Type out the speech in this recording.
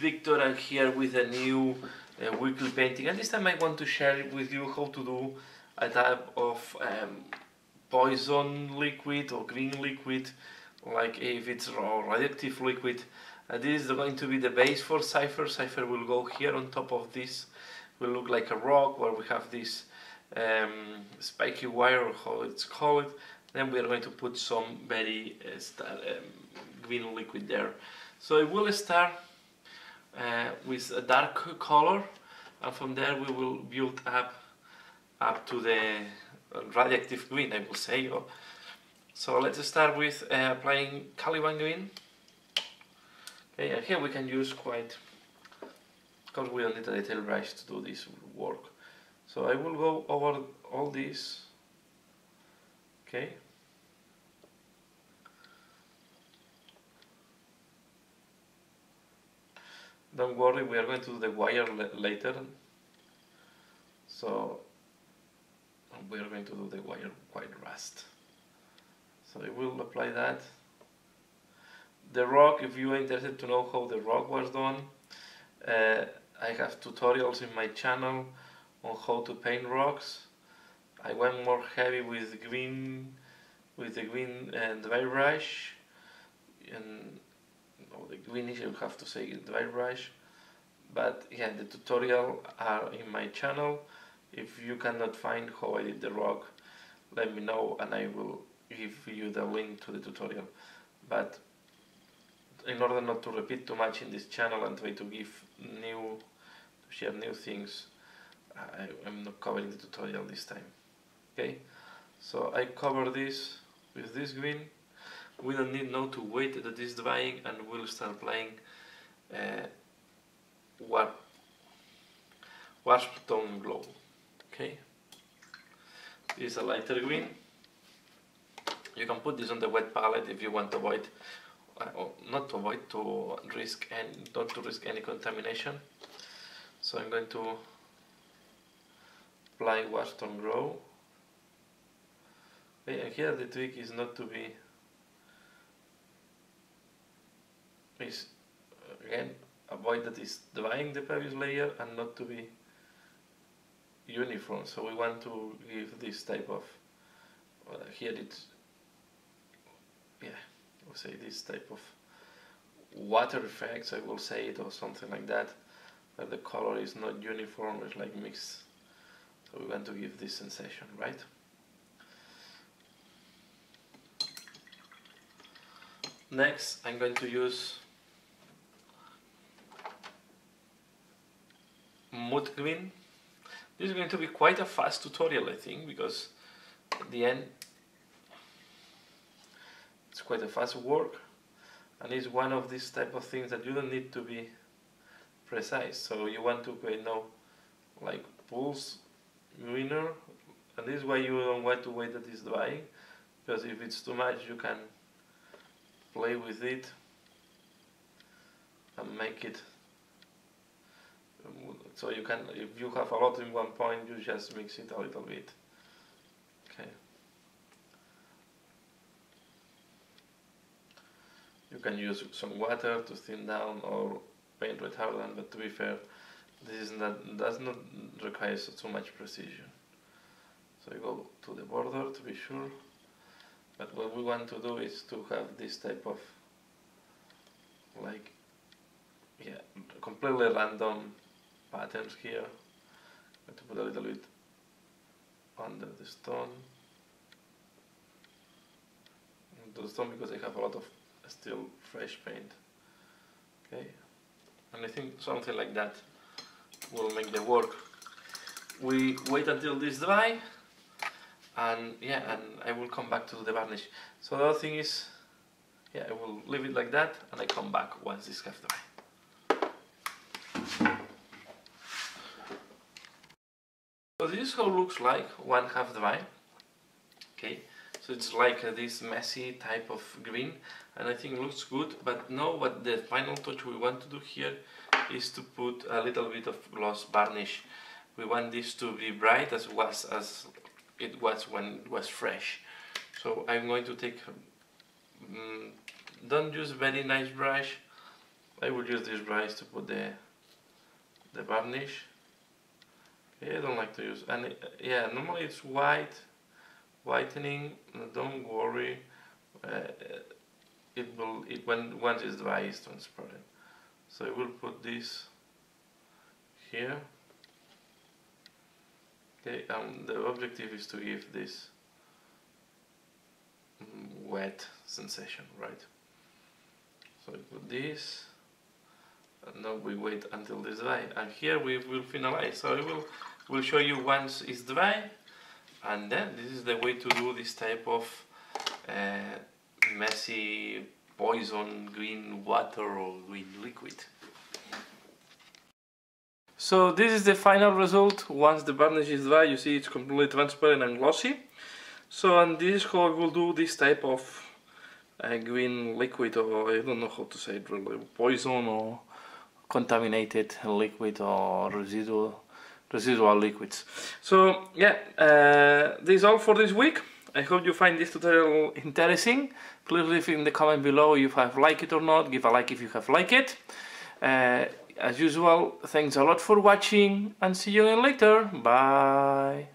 Victor, and here with a new weekly painting, and this time I want to share with you how to do a type of poison liquid or green liquid, like if it's raw radioactive liquid. This is going to be the base for Cypher. Cypher will go here on top of this, will look like a rock where we have this spiky wire, or how it's called. Then we are going to put some very green liquid there. So it will start with a dark color, and from there we will build up to the radioactive green, I will say. So let's start with applying Caliban green. Okay, and here we can use quite, because we don't need a detail brush to do this work. So I will go over all this. Okay. Don't worry, we are going to do the wire later. So we are going to do the wire quite fast. So I will apply that. The rock, if you are interested to know how the rock was done, I have tutorials in my channel on how to paint rocks. I went more heavy with the green dry brush, and the greenish, you have to say dry brush. But yeah, the tutorial are in my channel. If you cannot find how I did the rock, let me know and I will give you the link to the tutorial. But in order not to repeat too much in this channel and try to share new things, I'm not covering the tutorial this time. Okay, so I cover this with this green. We don't need now to wait that it's drying, and we'll start applying Washstone glow. Okay, this is a lighter green. You can put this on the wet palette if you want to avoid, not to avoid, to risk and not to risk any contamination. So I'm going to apply Washstone glow. Okay, and here the trick is not to be, again, avoid that it's drying the previous layer and not to be uniform. So we want to give this type of, here it's, yeah, I will say this type of water effects, I will say it, or something like that, where the color is not uniform, it's like mixed. So we want to give this sensation, right? Next, I'm going to use mud green. This is going to be quite a fast tutorial, I think, because at the end it's quite a fast work, and it's one of these type of things that you don't need to be precise. So you want to create now like pools greener, and this is why you don't want to wait that it's drying, because if it's too much you can play with it and make it so you can, if you have a lot in one point, you just mix it a little bit. Okay, you can use some water to thin down or paint retardant, but to be fair, this does not require so much precision. So you go to the border to be sure. But what we want to do is to have this type of, like, yeah, completely random patterns here. I'm going to put a little bit under the stone. The stone, because I have a lot of still fresh paint. Okay, and I think something like that will make the work. We wait until this dry. And yeah, and I will come back to the varnish. So the other thing is, yeah, I will leave it like that, and I come back once this half dry. So this is how it looks like one half dry. Okay, so it's like this messy type of green, and I think it looks good. But now what the final touch we want to do here is to put a little bit of gloss varnish. We want this to be bright as it was when it was fresh. So I'm going to take, don't use very nice brush, I will use this rice to put the varnish. Okay, I don't like to use any. Yeah, normally it's whitening. Don't worry. When once it's dry, it's transparent. So I will put this here. Okay, the objective is to give this wet sensation, right? So I put this, and now we wait until this dry, and here we will finalize. So we'll show you once it's dry, and then this is the way to do this type of messy poison green water or green liquid. So this is the final result. Once the varnish is dry, you see it's completely transparent and glossy. So, and this is how I will do this type of green liquid, or I don't know how to say it really, poison or contaminated liquid or residual liquids. So yeah, this is all for this week. I hope you find this tutorial interesting. Please leave in the comment below if you have liked it or not. Give a like if you have liked it. As usual, thanks a lot for watching, and see you again later. Bye.